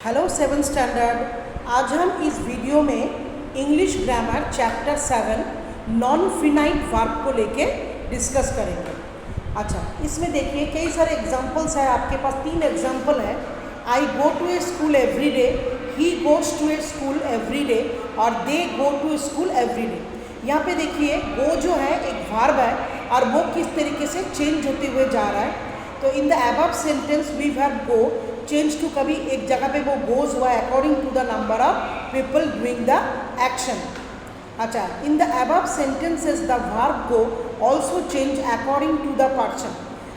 Hello seven standard. आज हम इस वीडियो में English grammar chapter 7 non finite verb को लेके डिस्कस करेंगे। अच्छा, इसमें देखिए कई सारे एग्जांपल्स हैं, आपके पास 3 एग्जांपल है। I go to a school every day, he goes to a school every day और they go to school every day. यहाँ पे देखिए गो जो है एक वर्ब है और वो किस तरीके से चेंज होते हुए जा रहा है। तो in the above sentence we have go change to, कभी एक जगह पे वो गोज हुआ है according to the number of people doing the action. अच्छा, in the above sentences the verb go also change according to the person.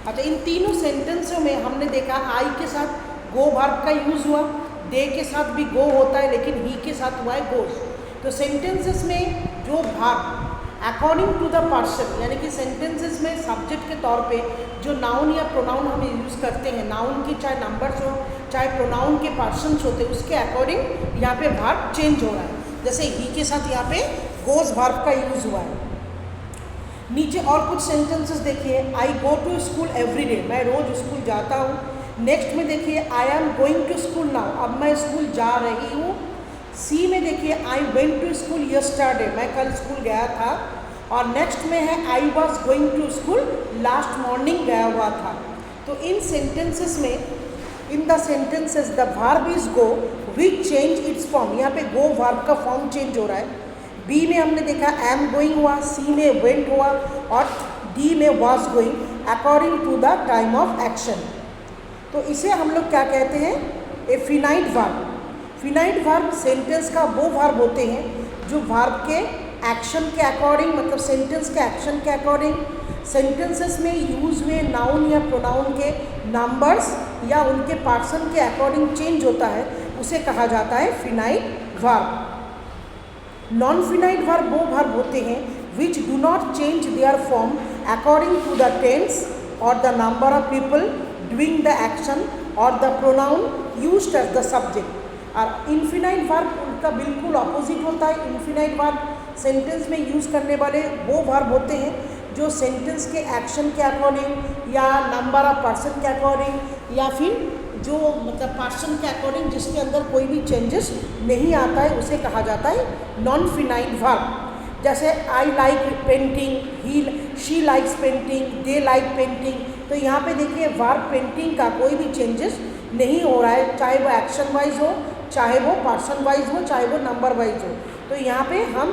अच्छा, इन तीनों सेंटेंसों में हमने देखा आई के साथ गो वर्ब का यूज़ हुआ, दे के साथ भी गो होता है लेकिन ही के साथ हुआ है गोज। तो सेंटेंसेस में जो verb according to the person, यानी कि सेंटेंसेस में सब्जेक्ट के तौर पे जो नाउन या प्रोनाउन हम यूज़ करते हैं, नाउन की चाहे नंबर्स हो चाहे प्रोनाउन के पर्सन्स होते हैं, उसके अकॉर्डिंग यहाँ पे वर्ब चेंज हो रहा है। जैसे ही के साथ यहाँ पे गोज वर्ब का यूज़ हुआ है। नीचे और कुछ सेंटेंसेस देखिए, I go to school every day, मैं रोज़ स्कूल जाता हूँ। नेक्स्ट में देखिए I am going to school now, अब मैं स्कूल जा रही हूँ। सी में देखिए I went to school yesterday, मैं कल स्कूल गया था। और नेक्स्ट में है I was going to school last morning, गया हुआ था। तो इन सेंटेंसेस में, in the sentences the verb is go which change it's form, यहाँ पे गो वर्ब का फॉर्म चेंज हो रहा है। बी में हमने देखा एम गोइंग हुआ, सी में वेंट हुआ और डी में was going according to the time of action. तो इसे हम लोग क्या कहते हैं, a finite verb. Finite verb sentence का वो वर्ब होते हैं जो वर्ब के एक्शन के अकॉर्डिंग, मतलब सेंटेंस के एक्शन के अकॉर्डिंग, सेंटेंसेस में यूज हुए नाउन या प्रोनाउन के नंबर्स या उनके पर्सन के अकॉर्डिंग चेंज होता है, उसे कहा जाता है finite verb. Non finite verb वो वर्ब होते हैं which do not change their form according to the tense और the number of people doing the action और the pronoun used as the subject. और इनफिनाइट वर्ब उनका बिल्कुल opposite होता है। इनफिनाइट वर्ब सेंटेंस में यूज़ करने वाले वो वर्ब होते हैं जो सेंटेंस के एक्शन के अकॉर्डिंग या नंबर ऑफ पर्सन के अकॉर्डिंग या फिर जो मतलब पर्सन के अकॉर्डिंग जिसके अंदर कोई भी चेंजेस नहीं आता है, उसे कहा जाता है नॉन फिनाइट वर्ब। जैसे I like painting, he she likes painting, they like painting. तो यहाँ पे देखिए वर्ब पेंटिंग का कोई भी चेंजेस नहीं हो रहा है, चाहे वो एक्शन वाइज हो, चाहे वो पर्सन वाइज हो, चाहे वो नंबर वाइज हो। तो यहाँ पे हम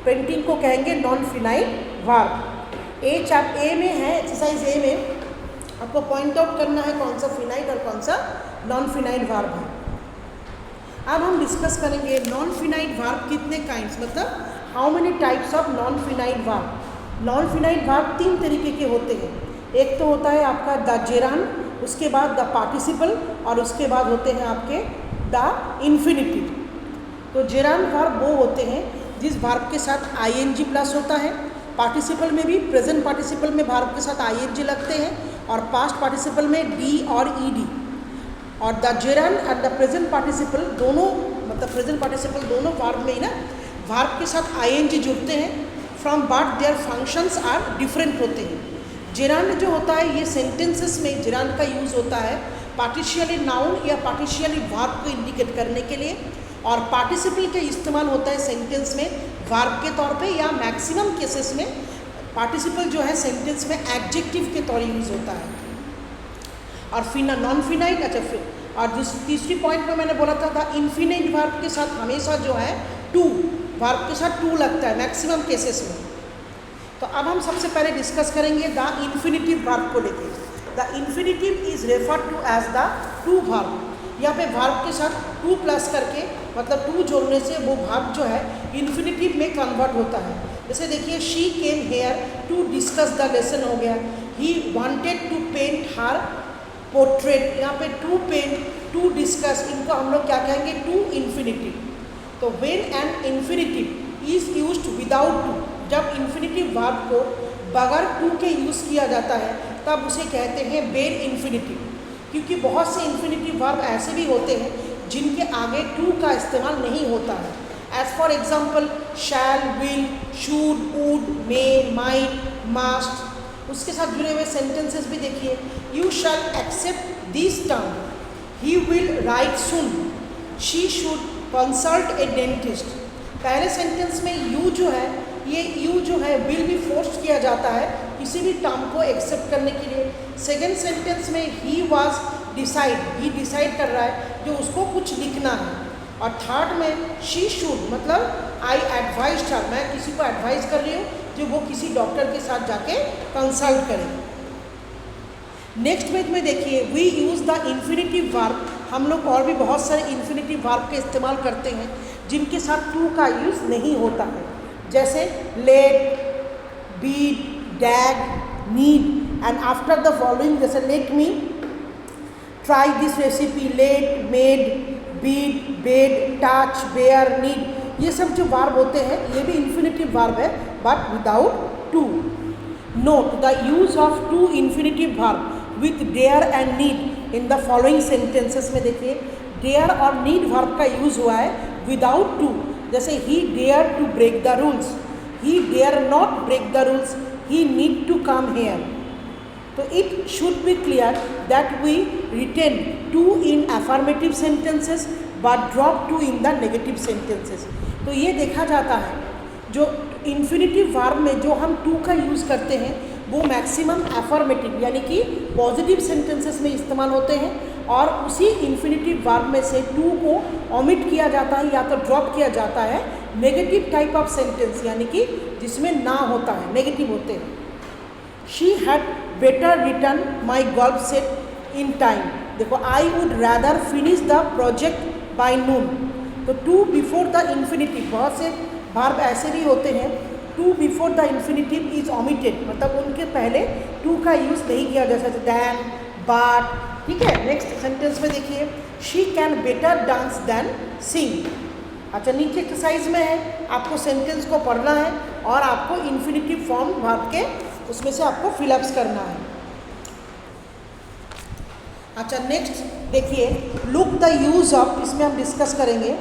पेंटिंग को कहेंगे नॉन फिनाइट वर्ब। ए में है, एक्सरसाइज ए में आपको पॉइंट आउट करना है कौन सा फिनाइट और कौन सा नॉन फिनाइट वर्ब है। अब हम डिस्कस करेंगे नॉन फिनाइट वर्ब कितने काइंड्स, मतलब how many types of non finite verb. Non finite verb 3 तरीके के होते हैं। एक तो होता है आपका द जेरान, उसके बाद द पार्टिसिपल और उसके बाद होते हैं आपके द इन्फिनिटिव। तो जेरान वर्ब वो होते हैं जिस वर्ब के साथ आईएनजी प्लस होता है। पार्टिसिपल में भी, प्रेजेंट पार्टिसिपल में वर्ब के साथ आईएनजी लगते हैं और पास्ट पार्टिसिपल में डी और ईडी। और द जेरान और द प्रेजेंट पार्टिसिपल दोनों, मतलब प्रेजेंट पार्टिसिपल दोनों वर्ब में ही ना वर्ब के साथ आईएनजी जुड़ते हैं, from but their functions are different होते हैं। जेरान जो होता है ये सेंटेंसेस में जेरान का यूज़ होता है पार्टिशियली नाउन या पार्टिशियली वर्ब को इंडिकेट करने के लिए, और पार्टिसिपल का इस्तेमाल होता है सेंटेंस में वर्ब के तौर पे, या मैक्सिमम केसेस में पार्टिसिपल जो है सेंटेंस में एडजेक्टिव के तौर यूज़ होता है। और नॉन फिनाइट, अच्छा फिर और तीसरी पॉइंट में मैंने बोला था द इन्फिनाइट वर्ब के साथ हमेशा जो है टू, वर्ब के साथ टू लगता है मैक्सिमम केसेस में। तो अब हम सबसे पहले डिस्कस करेंगे द इन्फिनिटिव वर्ब को लेके। The infinitive is refer to as the to verb. यहाँ पे वर्ब के साथ टू प्लस करके, मतलब टू जोड़ने से वो वर्ब जो है इन्फिनिटिव में कन्वर्ट होता है। जैसे देखिए she came here to discuss the lesson हो गया, he wanted to paint her portrait. यहाँ पे टू पेंट, टू डिस्कस, इनको हम लोग क्या कहेंगे, टू इन्फिनिटिव। तो when an infinitive is used without to, जब इन्फिनिटिव वर्ब को बगैर टू के यूज़ किया जाता है तब उसे कहते हैं बेर इन्फिनिटिव। क्योंकि बहुत से इन्फिनिटिव वर्ब ऐसे भी होते हैं जिनके आगे टू का इस्तेमाल नहीं होता है। As for example shall, will, should, would, may, might, must. उसके साथ जुड़े हुए सेंटेंसेस भी देखिए, you shall accept this term, he will write soon, she should consult a dentist. पहले सेंटेंस में यू जो है, ये यू जो है विल भी फोर्स किया जाता है किसी भी टर्म को एक्सेप्ट करने के लिए। सेकेंड सेंटेंस में he was decide, he decide कर रहा है जो उसको कुछ लिखना है। और थर्ड में शी शुड मतलब आई एडवाइज हर, मैं किसी को एडवाइस कर रही हूँ जो वो किसी डॉक्टर के साथ जाके कंसल्ट करें। नेक्स्ट पेज में देखिए we use the infinitive verb. हम लोग और भी बहुत सारे इन्फिनिटिव वर्ब के इस्तेमाल करते हैं जिनके साथ टू का यूज़ नहीं होता है, जैसे let, bid, dare, need and after the following, जैसे let me try this recipe, let, made, bid, bade, touch, bear, need, ये सब जो वर्ब होते हैं ये भी इन्फिनिटिव वर्ब है but without to. Note the use of to infinitive verb with dare and need in the following sentences में देखिए डेयर और नीड वर्ब का यूज हुआ है विदाउट टू, जैसे he dare to break the rules, he dare not break the rules, he need to come here. तो it should be clear that we retain to in affirmative sentences but drop to in the negative sentences. तो ये देखा जाता है जो infinitive verb में जो हम टू का यूज़ करते हैं वो मैक्सिमम अफर्मेटिव यानी कि पॉजिटिव सेंटेंसेस में इस्तेमाल होते हैं, और उसी इन्फिनिटिव वर्ब में से टू को ओमिट किया जाता है या तो ड्रॉप किया जाता है नेगेटिव टाइप ऑफ सेंटेंस यानी कि जिसमें ना होता है, नेगेटिव होते हैं। She had better return my golf set in time, देखो I would rather finish the project by noon. तो टू बिफोर द इन्फिनिटिव, बहुत से वर्ब ऐसे भी होते हैं to before the infinitive is omitted, मतलब उनके पहले टू का यूज़ नहीं किया जैसे दैन, बट, ठीक है। नेक्स्ट सेंटेंस में देखिए she can better dance than sing. अच्छा नीचे एक्सरसाइज में है, आपको सेंटेंस को पढ़ना है और आपको इन्फिनिटिव फॉर्म वर्ब के उसमें से आपको फिलअप्स करना है। अच्छा नेक्स्ट देखिए लुक द यूज़ ऑफ, इसमें हम डिस्कस करेंगे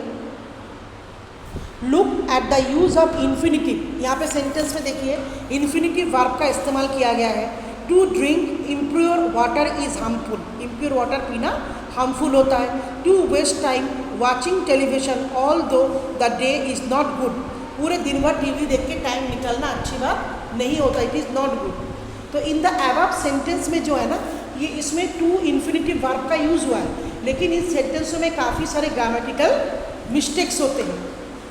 look at the use of infinitive. यहाँ पे सेंटेंस में देखिए इन्फिनिटिव वर्ब का इस्तेमाल किया गया है। To drink impure water is harmful, impure water पीना हार्मफुल होता है। To waste time watching television all though the day is not good, पूरे दिन भर टीवी देख के टाइम निकलना अच्छी बात नहीं होता, इट इज़ नॉट गुड। तो इन द अबव सेंटेंस में जो है ना ये इसमें टू इन्फिनिटिव वर्ब का यूज़ हुआ है, लेकिन इन सेंटेंसों में काफ़ी सारे ग्रामेटिकल मिस्टेक्स होते हैं।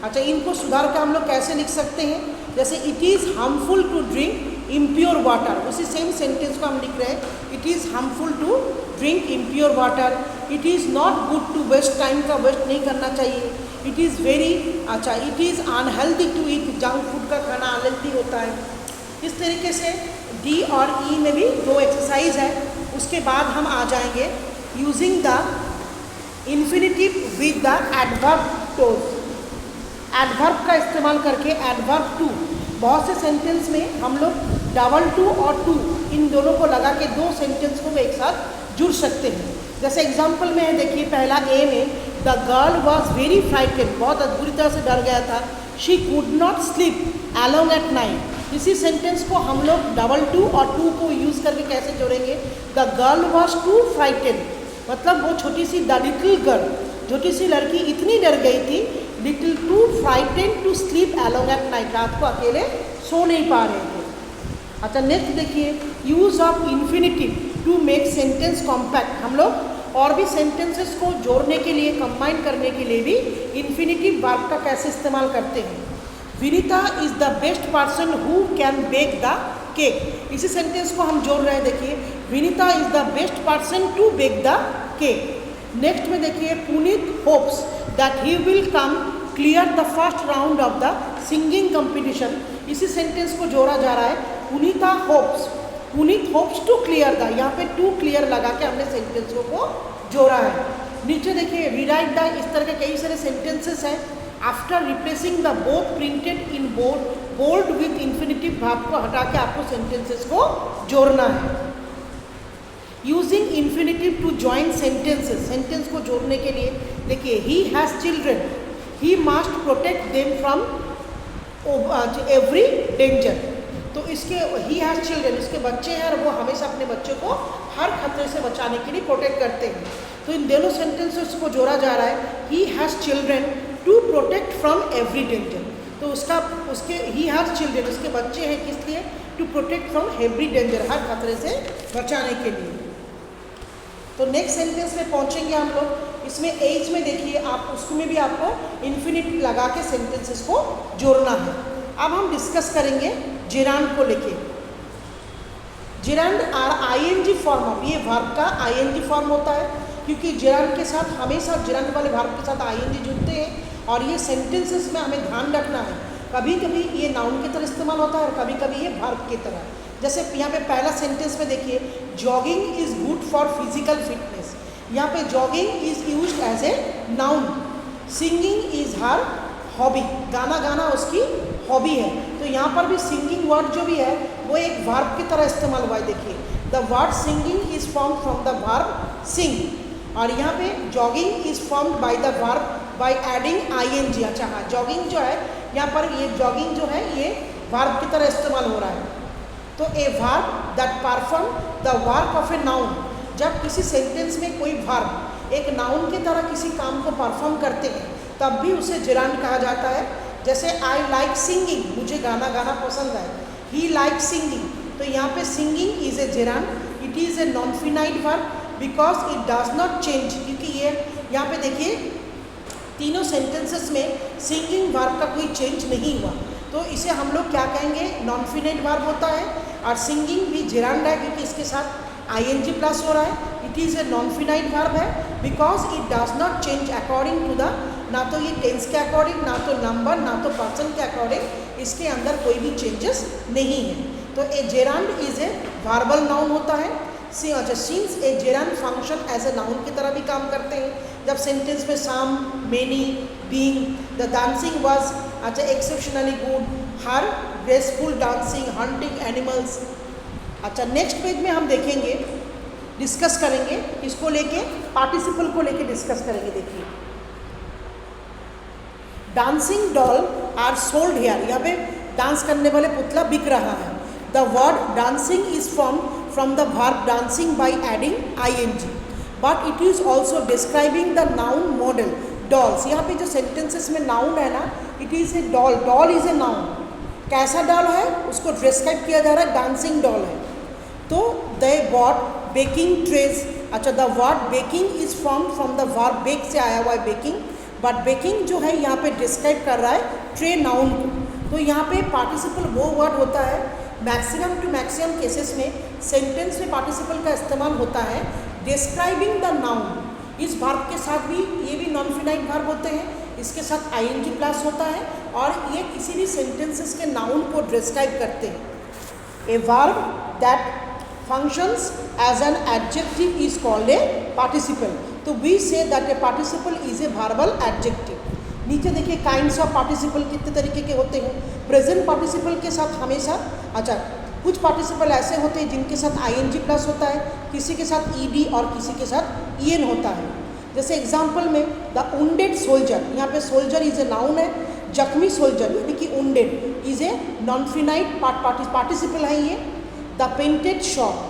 अच्छा इनको सुधार कर हम लोग कैसे लिख सकते हैं, जैसे it is harmful to drink impure water, उसी सेम सेंटेंस को हम लिख रहे हैं it is harmful to drink impure water. It is not good to waste, time का वेस्ट नहीं करना चाहिए। इट इज़ वेरी, अच्छा it is unhealthy to eat, junk food का खाना अनहेल्दी होता है। इस तरीके से डी और ई में भी दो एक्सरसाइज है। उसके बाद हम आ जाएंगे using the infinitive with the adverb close, adverb का इस्तेमाल करके एडवर्ब टू। बहुत से सेंटेंस में हम लोग डबल टू और टू इन दोनों को लगा के दो सेंटेंस को एक साथ जुड़ सकते हैं। जैसे एग्जाम्पल में है देखिए पहला ए में the girl was very frighted, बहुत बुरी तरह से डर गया था। She could not sleep along at night, इसी सेंटेंस को हम लोग डबल टू और टू को यूज़ करके कैसे जोड़ेंगे, the girl was too frighted, मतलब वो छोटी सी द लिटिल गर्ल, छोटी सी लड़की इतनी डर गई थी, little too frighted to sleep along at night, रात को अकेले सो नहीं पा रहे थे। अच्छा नेक्स्ट देखिए use of infinitive to make sentence compact. हम लोग और भी सेंटेंसेस को जोड़ने के लिए, कंबाइन करने के लिए भी इन्फिनिटिव वर्ब का कैसे इस्तेमाल करते हैं। Vinita is the best person who can bake the cake, इसी सेंटेंस को हम जोड़ रहे हैं। देखिए Vinita is the best person to bake the cake. Next में देखिए Punit hopes that he will come clear the first round of the singing competition, इसी सेंटेंस को जोड़ा जा रहा है। Punita hopes, Punit hopes to clear the, यहाँ पे टू क्लियर लगा के हमने सेंटेंसों को जोड़ा है। नीचे देखिए रीराइट द, इस तरह के कई सारे सेंटेंसेस हैं। After replacing the both printed in bold with infinitive verb को हटा के आपको सेंटेंसेस को जोड़ना है। Using infinitive to join sentences, sentence को जोड़ने के लिए देखिए he has children, he must protect them from every danger, तो इसके ही हैज़ चिल्ड्रन, इसके बच्चे हैं और वो हमेशा अपने बच्चों को हर खतरे से बचाने के लिए प्रोटेक्ट करते हैं। तो इन दोनों सेंटेंसेस को जोड़ा जा रहा है। He has children to protect from every danger. तो उसके ही हैज़ चिल्ड्रन, उसके बच्चे हैं किस लिए? To protect from every danger, हर खतरे से बचाने के लिए। तो नेक्स्ट सेंटेंस में पहुंचेंगे हम लोग। इसमें एज में देखिए आप, उसमें भी आपको इन्फिनिट लगा के सेंटेंसेस को जोड़ना है। अब हम डिस्कस करेंगे जेरांड को लेके। जेरांड आर आईएनजी फॉर्म ऑफ, ये वर्ब का आईएनजी फॉर्म होता है, क्योंकि जेरांड के साथ हमेशा जेरांड वाले वर्ब के साथ आईएनजी जुड़ते हैं। और ये सेंटेंसेस में हमें ध्यान रखना है, कभी कभी ये नाउन की तरह इस्तेमाल होता है और कभी कभी ये वर्ब की तरह। जैसे यहाँ पे पहला सेंटेंस में देखिए, jogging is good for physical fitness. यहाँ पे jogging is used as a noun. Singing is her hobby, गाना गाना उसकी हॉबी है। तो यहाँ पर भी सिंगिंग वर्ड जो भी है वो एक वर्ब की तरह इस्तेमाल हुआ है। देखिए, the word singing is form from the verb sing. और यहाँ पे jogging is form by the verb by adding ING. अच्छा हाँ, जॉगिंग जो है यहाँ पर, ये जॉगिंग जो है ये वर्ब की तरह इस्तेमाल हो रहा है। तो a verb that perform the work of a noun, जब किसी सेंटेंस में कोई वर्ब एक नाउन की तरह किसी काम को परफॉर्म करते हैं तब भी उसे जेरांड कहा जाता है। जैसे आई लाइक सिंगिंग, मुझे गाना गाना पसंद है। ही लाइक सिंगिंग, तो यहाँ पे singing is a gerund. It is a non finite verb because it does not change, क्योंकि ये यहाँ पे देखिए तीनों सेंटेंसेस में सिंगिंग वर्ब का कोई चेंज नहीं हुआ, तो इसे हम लोग क्या कहेंगे? नॉन फिनाइट वर्ब होता है। और सिंगिंग भी जेरांड है क्योंकि इसके साथ आईएनजी प्लस हो रहा है। It is a non finite verb है because it does not change according to the, ना तो ये टेंस के अकॉर्डिंग, ना तो नंबर, ना तो पर्सन के अकॉर्डिंग, इसके अंदर कोई भी चेंजेस नहीं है। तो a gerund is a verbal noun होता है। अच्छा, since a gerund function as a noun की तरह भी काम करते हैं। जब सेंटेंस में some, many, being, the dancing was अच्छा exceptionally good, her graceful dancing, hunting animals. अच्छा, नेक्स्ट पेज में हम देखेंगे, डिस्कस करेंगे इसको लेके, पार्टिसिपल को लेके डिस्कस करेंगे। देखिए, dancing doll are sold here, यहाँ पे डांस करने वाले पुतला बिक रहा है। The word dancing is form from the verb dancing by adding ING, but it is also describing the noun model dolls. यहाँ पे जो सेंटेंसेस में नाउन है ना, it is a doll, doll is a noun. कैसा doll है उसको describe किया जा रहा है, डांसिंग डॉल है। तो दे बॉट बेकिंग ट्रेज। अच्छा, the word baking is form from the verb bake से आया हुआ है बेकिंग, बट बेकिंग जो है यहाँ पे डिस्क्राइब कर रहा है ट्रे नाउन को। तो यहाँ पे पार्टिसिपल वो वर्ड होता है, मैक्सिमम टू मैक्सिमम केसेस में सेंटेंस में पार्टिसिपल का इस्तेमाल होता है डिस्क्राइबिंग द नाउन। इस वर्ब के साथ भी, ये भी नॉन फिनाइट वर्ब होते हैं, इसके साथ आईएनजी प्लस होता है और ये किसी भी सेंटेंसेस के नाउन को डिस्क्राइब करते हैं। A verb that functions as an adjective is called a participle. तो we say that a participle is a verbal adjective. नीचे देखिए काइंड्स ऑफ पार्टिसिपल कितने तरीके के होते हैं। प्रेजेंट पार्टिसिपल के साथ हमेशा, अच्छा, कुछ पार्टिसिपल ऐसे होते हैं जिनके साथ आईएनजी प्लस होता है, किसी के साथ ईडी और किसी के साथ ईएन होता है। जैसे एग्जाम्पल में द वुंडेड सोल्जर, यहाँ पे सोल्जर इज ए नाउन है, जख्मी सोल्जर यानी कि wounded is a non finite participle है ये। The painted shop,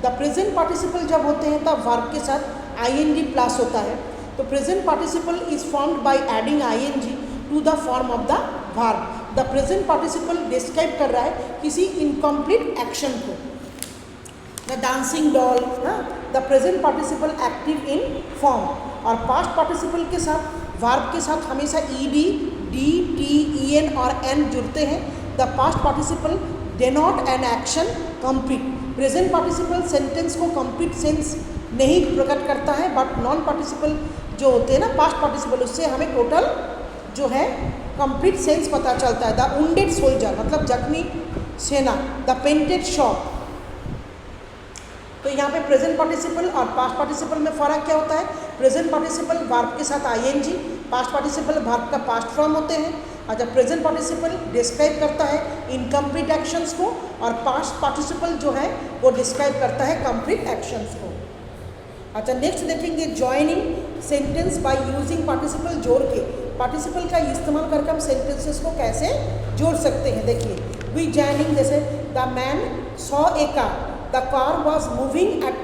the present participle जब होते हैं तब वर्ब के साथ आईएनजी प्लस होता है। तो present participle is formed by adding ING to the form of the verb. The present participle describe कर रहा है किसी इनकम्प्लीट एक्शन को। The dancing doll, the present participle active in form. और पास्ट पार्टिसिपल के साथ वर्ब के साथ हमेशा ईडी, डी, टी, ईएन और एन जुड़ते हैं। The past participle denote an action complete. Present participle sentence को कंप्लीट सेंस नहीं प्रकट करता है, बट नॉन पार्टिसिपल जो होते हैं ना, पास्ट पार्टिसिपल, उससे हमें टोटल जो है कंप्लीट सेंस पता चलता है। द वुंडेड सोल्जर मतलब जख्मी सेना। The painted shop. तो यहाँ पे प्रेजेंट पार्टिसिपल और पास्ट पार्टिसिपल में फ़र्क क्या होता है? प्रेजेंट पार्टिसिपल वर्ब के साथ आईएनजी, पास्ट पार्टिसिपल वर्ब का पास्ट फॉर्म होते हैं। अच्छा, प्रेजेंट पार्टिसिपल डिस्क्राइब करता है इनकम्प्लीट एक्शंस को और पास्ट पार्टिसिपल जो है वो डिस्क्राइब करता है कंप्लीट एक्शंस को। अच्छा, नेक्स्ट देखेंगे joining sentence by using participle. जोड़ के पार्टिसिपल का इस्तेमाल करके हम सेंटेंसेस को कैसे जोड़ सकते हैं। देखिए, वी ज्वाइनिंग, जैसे the man saw a car, the car was moving at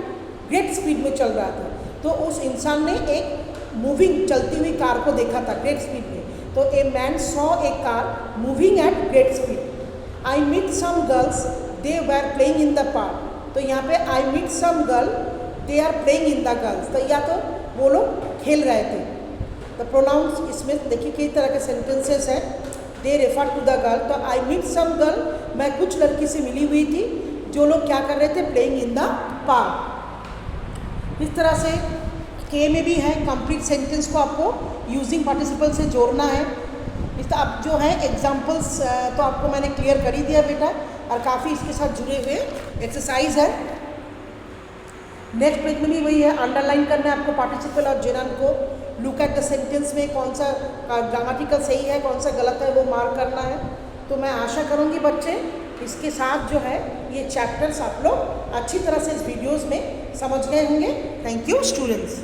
great speed में चल रहा था, तो उस इंसान ने एक मूविंग चलती हुई कार को देखा था ग्रेट स्पीड में। तो a man saw a car moving at great speed. I meet some girls they were playing in the park. तो यहाँ पे I meet some girl they are playing in the girls, तो या तो वो लोग खेल रहे थे। द प्रोनाउंस इसमें देखिए कई तरह के सेंटेंसेस हैं। They refer to the girl, तो आई मीट सम गर्ल, मैं कुछ लड़की से मिली हुई थी जो लोग क्या कर रहे थे, प्लेइंग इन द पार्क। इस तरह से के में भी है कंप्लीट सेंटेंस को आपको यूजिंग पार्टिसिपल से जोड़ना है। इस अब जो है एग्जाम्पल्स तो आपको मैंने क्लियर कर ही दिया बेटा, और काफ़ी इसके साथ जुड़े हुए एक्सरसाइज है। नेक्स्ट पेज में भी वही है, अंडरलाइन करना है आपको पार्टिसिपल और जेरंड को। लुक एट द सेंटेंस में कौन सा ग्रामेटिकल सही है कौन सा गलत है वो मार्क करना है। तो मैं आशा करूँगी बच्चे इसके साथ जो है ये चैप्टर्स आप लोग अच्छी तरह से इस वीडियोज़ में समझ गए होंगे। Thank you students.